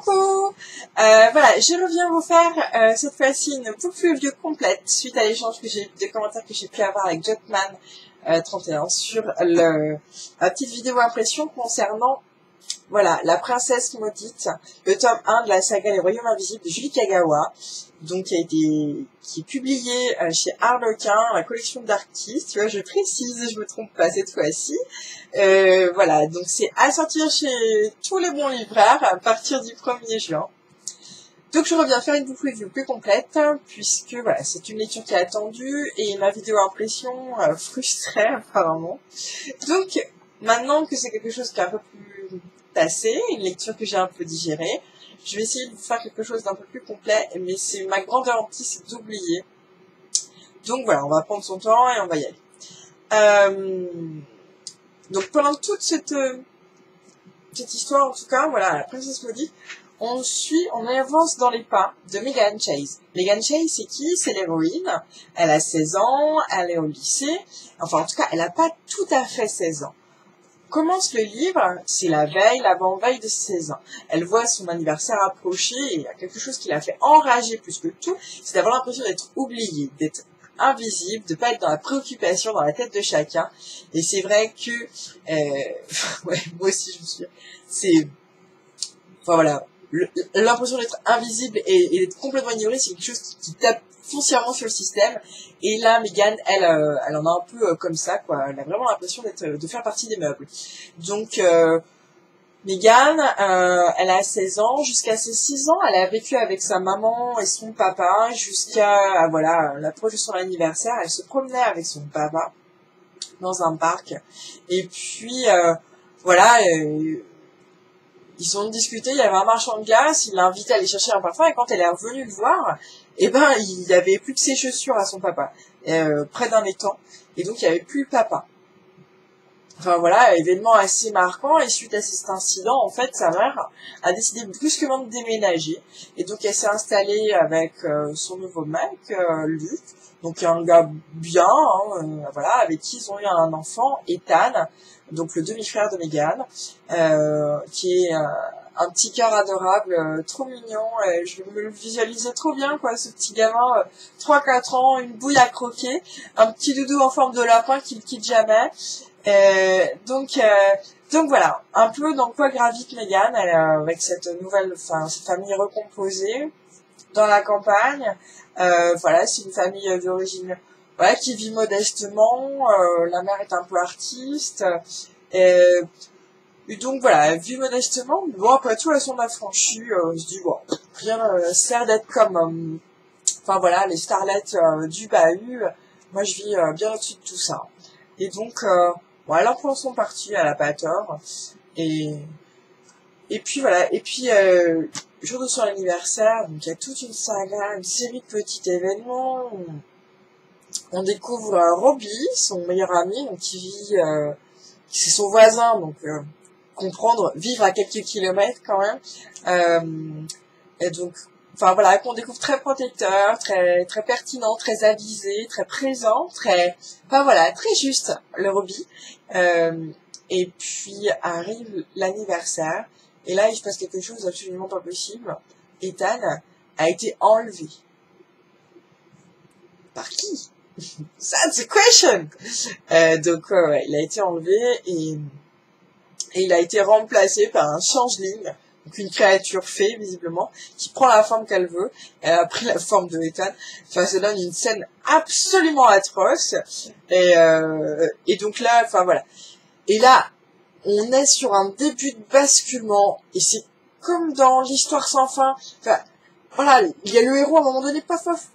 Coucou voilà, je reviens vous faire cette fois-ci une boucle review complète suite à l'échange que j'ai des commentaires que j'ai pu avoir avec Jotman 31 sur la petite vidéo impression concernant voilà la princesse maudite, le tome 1 de la saga Les Royaumes Invisibles de Julie Kagawa, donc qui est publié chez Harlequin, la collection d'Arctis, tu vois, je précise, je me trompe pas cette fois-ci. Voilà, donc c'est à sortir chez tous les bons libraires à partir du 1er juin. Donc je reviens faire une boucle review plus complète, puisque voilà, c'est une lecture qui est attendue et ma vidéo impression frustrait apparemment. Donc maintenant que c'est quelque chose qui est un peu plus passé, une lecture que j'ai un peu digérée, je vais essayer de vous faire quelque chose d'un peu plus complet, mais c'est ma grande garantie, c'est d'oublier. Donc voilà, on va prendre son temps et on va y aller. Donc pendant toute cette histoire, en tout cas, voilà, la princesse maudite, on avance dans les pas de Meghan Chase. Meghan Chase, c'est qui? C'est l'héroïne. Elle a 16 ans, elle est au lycée. Enfin, en tout cas, elle n'a pas tout à fait 16 ans. Commence le livre, c'est la veille, l'avant-veille de ses 16 ans. Elle voit son anniversaire approcher et il y a quelque chose qui l'a fait enrager plus que tout, c'est d'avoir l'impression d'être oubliée, d'être invisible, de pas être dans la préoccupation dans la tête de chacun. Et c'est vrai que, ouais, moi aussi je me suis, enfin voilà, l'impression d'être invisible et d'être complètement ignorée, c'est quelque chose qui tape foncièrement sur le système. Et là, Meghan, elle en a un peu comme ça, quoi. Elle a vraiment l'impression de faire partie des meubles. Donc, Meghan, elle a 16 ans. Jusqu'à ses 6 ans, elle a vécu avec sa maman et son papa jusqu'à, voilà, l'approche de son anniversaire. Elle se promenait avec son papa dans un parc. Et puis, voilà, ils ont discuté, il y avait un marchand de glace, il l'a invité à aller chercher un parfum, et quand elle est revenue le voir, eh ben, il y avait plus que ses chaussures à son papa, près d'un étang, et donc il y avait plus le papa. Enfin voilà, événement assez marquant, et suite à cet incident, en fait, sa mère a décidé brusquement de déménager, et donc elle s'est installée avec son nouveau mec, Luc, donc un gars bien, hein, voilà, avec qui ils ont eu un enfant, Ethan, donc le demi-frère de Meghan, qui est un petit cœur adorable, trop mignon, je me le visualisais trop bien, quoi, ce petit gamin, 3-4 ans, une bouille à croquer, un petit doudou en forme de lapin qui le quitte jamais. Donc voilà, un peu dans quoi gravite Meghan, avec cette nouvelle, enfin cette famille recomposée dans la campagne. Voilà, c'est une famille d'origine, voilà, qui vit modestement. La mère est un peu artiste. Et donc voilà, elle vit modestement. Bon, après tout, elles sont affranchies. On se dit bon, rien sert d'être comme, enfin voilà, les starlettes du bahut. Moi, je vis bien au-dessus de tout ça. Et donc bon, elle en prend son parti, elle a pas tort. Et puis voilà, et puis jour de son anniversaire, donc il y a toute une saga, une série de petits événements. On découvre Robbie, son meilleur ami, donc qui vit, c'est son voisin, donc comprendre, vivre à quelques kilomètres quand même. Et donc, enfin voilà, qu'on découvre très protecteur, très très pertinent, très avisé, très présent, très, enfin voilà, très juste, le Robbie. Et puis arrive l'anniversaire, et là il se passe quelque chose absolument pas possible. Ethan a été enlevé. Par qui? That's the question! Donc ouais, il a été enlevé et il a été remplacé par un changeling, donc une créature fée visiblement, qui prend la forme qu'elle veut. Elle a pris la forme de Ethan. Enfin, ça donne une scène absolument atroce. Et donc là, enfin voilà. Et là, on est sur un début de basculement, et c'est comme dans l'histoire sans fin. Enfin, voilà, il y a le héros à un moment donné, paf paf,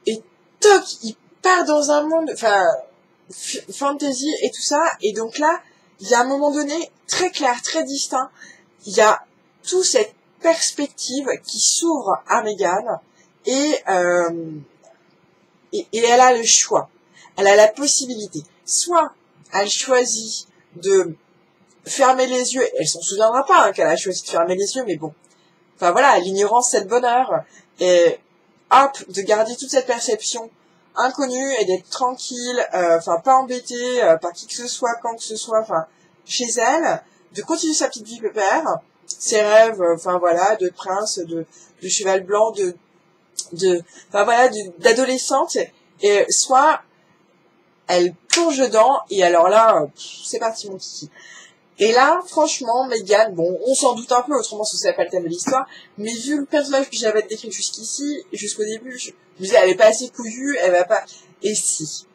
et toc, il part dans un monde, enfin, fantasy et tout ça, et donc là, il y a un moment donné, très clair, très distinct, il y a toute cette perspective qui s'ouvre à Meghan, et elle a le choix, elle a la possibilité, soit elle choisit de fermer les yeux, elle s'en souviendra pas qu'elle a choisi de fermer les yeux, mais bon, enfin voilà, l'ignorance c'est le bonheur, et hop, de garder toute cette perception inconnue et d'être tranquille, enfin pas embêtée par qui que ce soit, quand que ce soit, enfin chez elle, de continuer sa petite vie pépère, ses rêves, enfin voilà, de prince, de cheval blanc, enfin voilà, d'adolescente, et soit elle plonge dedans, et alors là, c'est parti mon kiki. Et là, franchement, Meghan, bon, on s'en doute un peu, autrement ce serait pas le thème de l'histoire, mais vu le personnage que j'avais décrit jusqu'ici, jusqu'au début, je me disais, elle est pas assez couillue, elle va pas... Et si.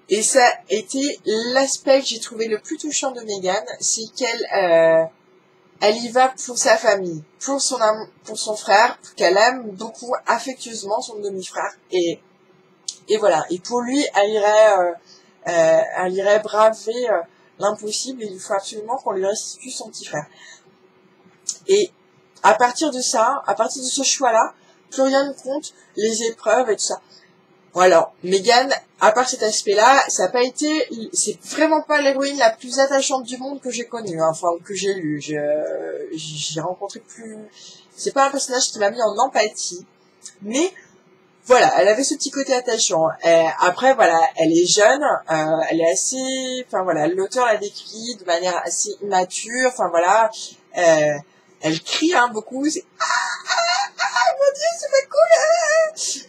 Et ça a été l'aspect que j'ai trouvé le plus touchant de Meghan, c'est qu'elle elle y va pour sa famille, pour son frère, qu'elle aime beaucoup affectueusement son demi-frère, et voilà. Et pour lui, elle irait braver l'impossible, et il faut absolument qu'on lui restitue son petit frère. Et à partir de ça, à partir de ce choix-là, plus rien ne compte, les épreuves et tout ça. Bon alors, Meghan, à part cet aspect-là, c'est vraiment pas l'héroïne la plus attachante du monde que j'ai connue, hein, enfin, que j'ai lue. J'ai rencontré plus... C'est pas un personnage qui m'a mis en empathie, mais voilà, elle avait ce petit côté attachant. Et après, voilà, elle est jeune, elle est assez... Enfin voilà, l'auteur l'a décrit de manière assez immature, enfin voilà, elle crie hein, beaucoup, c'est mon Dieu, c'est pas cool.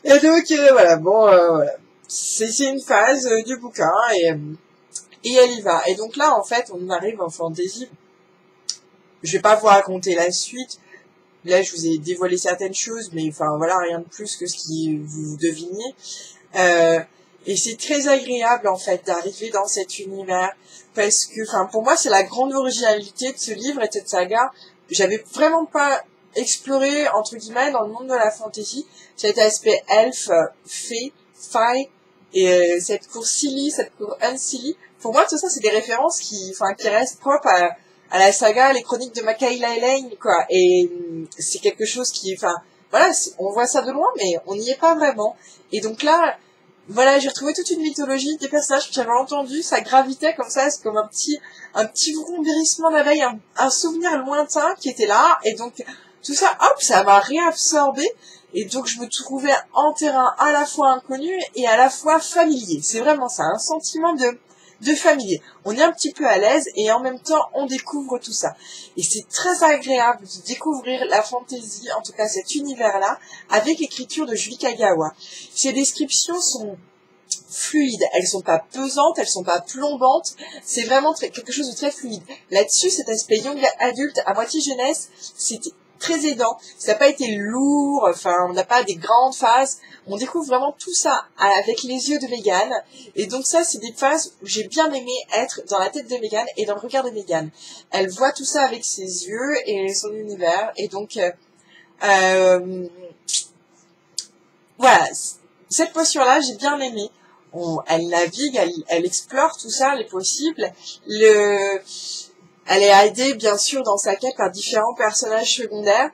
Et donc voilà, bon, voilà. C'est une phase du bouquin et elle y va. Et donc là, en fait, on arrive en fantasy. Je vais pas vous raconter la suite. Là, je vous ai dévoilé certaines choses, mais enfin voilà, rien de plus que ce qui vous deviniez. Et c'est très agréable en fait d'arriver dans cet univers parce que, enfin, pour moi, c'est la grande originalité de ce livre et de cette saga. J'avais vraiment pas exploré entre guillemets dans le monde de la fantasy cet aspect elfe, fée, faille et cette cour silly, cette cour unsilly. Pour moi, tout ça, c'est des références qui restent propres à la saga, les chroniques de Michaela Elaine, quoi. Et c'est quelque chose qui, enfin, voilà, on voit ça de loin, mais on n'y est pas vraiment. Et donc là, voilà, j'ai retrouvé toute une mythologie des personnages que j'avais entendus, ça gravitait comme ça, c'est comme un petit vrombissement d'abeilles, un souvenir lointain qui était là, et donc tout ça, hop, ça m'a réabsorbé, et donc je me trouvais en terrain à la fois inconnu et à la fois familier. C'est vraiment ça, un sentiment de familier. On est un petit peu à l'aise et en même temps on découvre tout ça. Et c'est très agréable de découvrir la fantaisie, en tout cas cet univers-là, avec l'écriture de Julie Kagawa. Ces descriptions sont fluides, elles sont pas pesantes, elles sont pas plombantes, c'est vraiment quelque chose de très fluide. Là-dessus, cet aspect young adulte à moitié jeunesse, c'était très aidant, ça n'a pas été lourd, enfin on n'a pas des grandes phases, on découvre vraiment tout ça avec les yeux de Meghan, et donc ça c'est des phases où j'ai bien aimé être dans la tête de Meghan et dans le regard de Meghan. Elle voit tout ça avec ses yeux et son univers, et donc voilà, cette posture-là j'ai bien aimé. Elle navigue, elle explore tout ça, les possibles, elle est aidée, bien sûr, dans sa quête par différents personnages secondaires.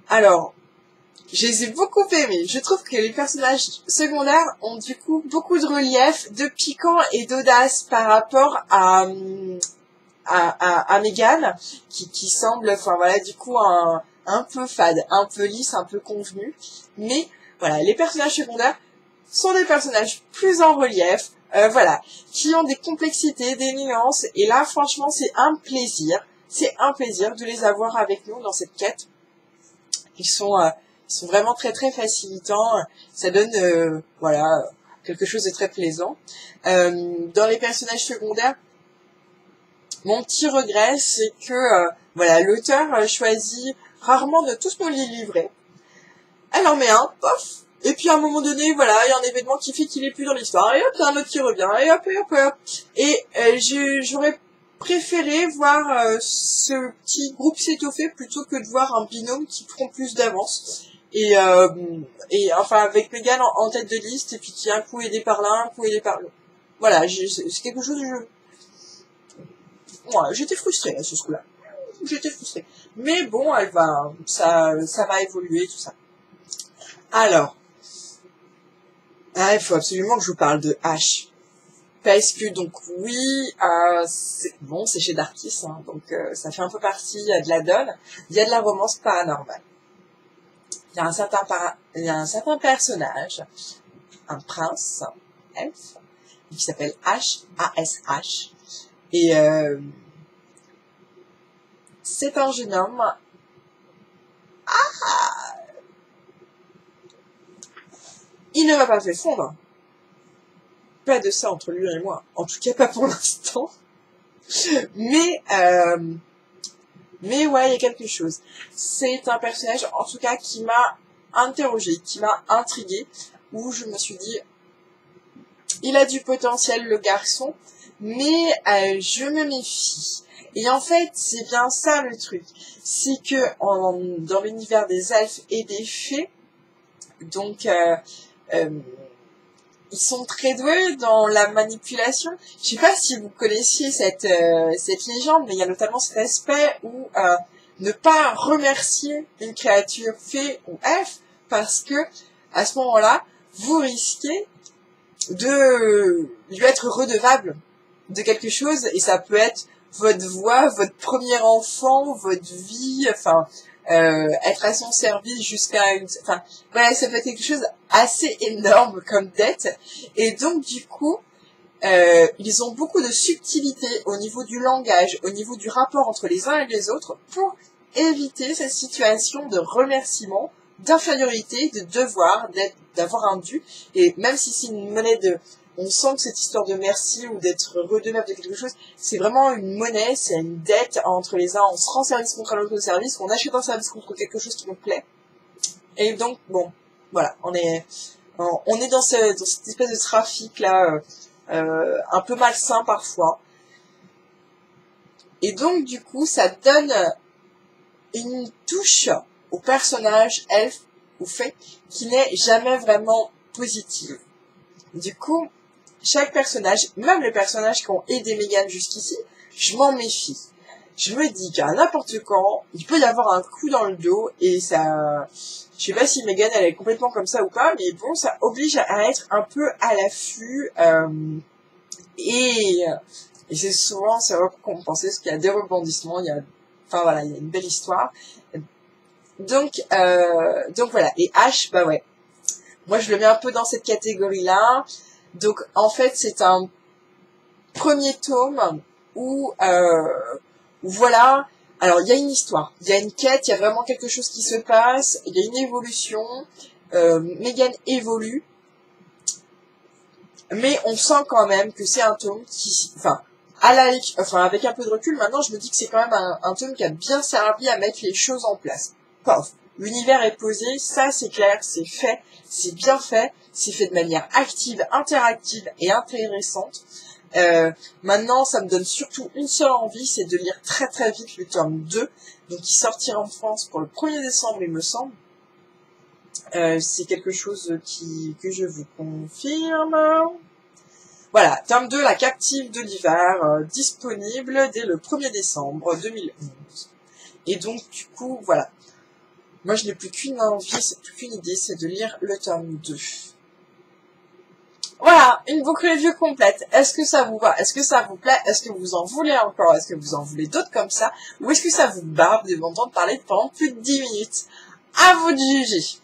Alors, je les ai beaucoup aimés. Je trouve que les personnages secondaires ont du coup beaucoup de relief, de piquant et d'audace par rapport à Meghan, qui semble, enfin voilà, du coup, un peu fade, un peu lisse, un peu convenu. Mais, voilà, les personnages secondaires sont des personnages plus en relief, voilà, qui ont des complexités, des nuances, et là, franchement, c'est un plaisir de les avoir avec nous dans cette quête. Ils sont vraiment très très facilitants, ça donne, voilà, quelque chose de très plaisant. Dans les personnages secondaires, mon petit regret, c'est que, voilà, l'auteur choisit rarement de tous nous les livrer. Elle en met un, pof. Et puis à un moment donné, voilà, il y a un événement qui fait qu'il est plus dans l'histoire, et hop, il y a un autre qui revient, et hop, et hop, et hop. Et j'aurais préféré voir ce petit groupe s'étoffer plutôt que de voir un binôme qui prend plus d'avance. Et enfin, avec Meghan en tête de liste, et puis qui un coup aidé par l'un, un coup aidé par l'autre. Voilà, c'est quelque chose que ouais, j'étais frustrée à ce coup-là. J'étais frustrée. Mais bon, ça va évoluer, tout ça. Alors, il faut absolument que je vous parle de H. Parce que, donc, oui, c'est chez Darkis, hein, donc ça fait un peu partie de la donne. Il y a de la romance paranormale. Il y a un certain personnage, un prince, elfe, qui s'appelle Ash, A-S-H. Et c'est un jeune homme. Il ne va pas se fondre. Pas de ça entre lui et moi. En tout cas, pas pour l'instant. Mais ouais, il y a quelque chose. C'est un personnage, en tout cas, qui m'a interrogé, qui m'a intrigué, où je me suis dit, il a du potentiel, le garçon, mais je me méfie. Et en fait, c'est bien ça le truc. C'est que dans l'univers des elfes et des fées, donc ils sont très doués dans la manipulation. Je sais pas si vous connaissiez cette légende, mais il y a notamment cet aspect où ne pas remercier une créature fée ou elfe, parce que à ce moment-là, vous risquez de lui être redevable de quelque chose, et ça peut être votre voix, votre premier enfant, votre vie, enfin être à son service jusqu'à une... Enfin, voilà, ça peut être quelque chose assez énorme comme dette. Et donc, du coup, ils ont beaucoup de subtilité au niveau du langage, au niveau du rapport entre les uns et les autres, pour éviter cette situation de remerciement, d'infériorité, de devoir, d'avoir un dû. Et même si c'est une monnaie de... On sent que cette histoire de merci ou d'être redevable de quelque chose, c'est vraiment une monnaie, c'est une dette entre les uns. On se rend service contre un autre service, on achète un service contre quelque chose qui nous plaît. Et donc, bon, voilà, on est dans cette espèce de trafic là, un peu malsain parfois. Et donc, du coup, ça donne une touche au personnage elfe ou fée qui n'est jamais vraiment positive. Du coup, chaque personnage, même les personnages qui ont aidé Megan jusqu'ici, je m'en méfie. Je me dis qu'à n'importe quand, il peut y avoir un coup dans le dos, et ça... Je sais pas si Megan, elle est complètement comme ça ou pas, mais bon, ça oblige à être un peu à l'affût, et c'est souvent, c'est récompensé, parce qu'il y a des rebondissements, il y a... Enfin voilà, il y a une belle histoire. Donc voilà. Et Ash, bah ouais. Moi, je le mets un peu dans cette catégorie-là. Donc, en fait, c'est un premier tome où voilà. Alors, il y a une histoire, il y a une quête, il y a vraiment quelque chose qui se passe, il y a une évolution. Megan évolue, mais on sent quand même que c'est un tome qui, enfin, avec un peu de recul, maintenant, je me dis que c'est quand même un tome qui a bien servi à mettre les choses en place. Paf, l'univers est posé, ça c'est clair, c'est fait, c'est bien fait, c'est fait de manière active, interactive et intéressante. Maintenant, ça me donne surtout une seule envie, c'est de lire très très vite le tome 2, donc qui sortira en France pour le 1er décembre, il me semble. C'est quelque chose que je vous confirme. Voilà, tome 2, La captive de l'hiver, disponible dès le 1er décembre 2011. Et donc, du coup, voilà. Moi, je n'ai plus qu'une envie, qu'une idée, c'est de lire le tome 2. Voilà, une book review complète. Est-ce que ça vous va? Est-ce que ça vous plaît? Est-ce que vous en voulez encore? Est-ce que vous en voulez d'autres comme ça? Ou est-ce que ça vous barbe de m'entendre parler pendant plus de 10 minutes? À vous de juger.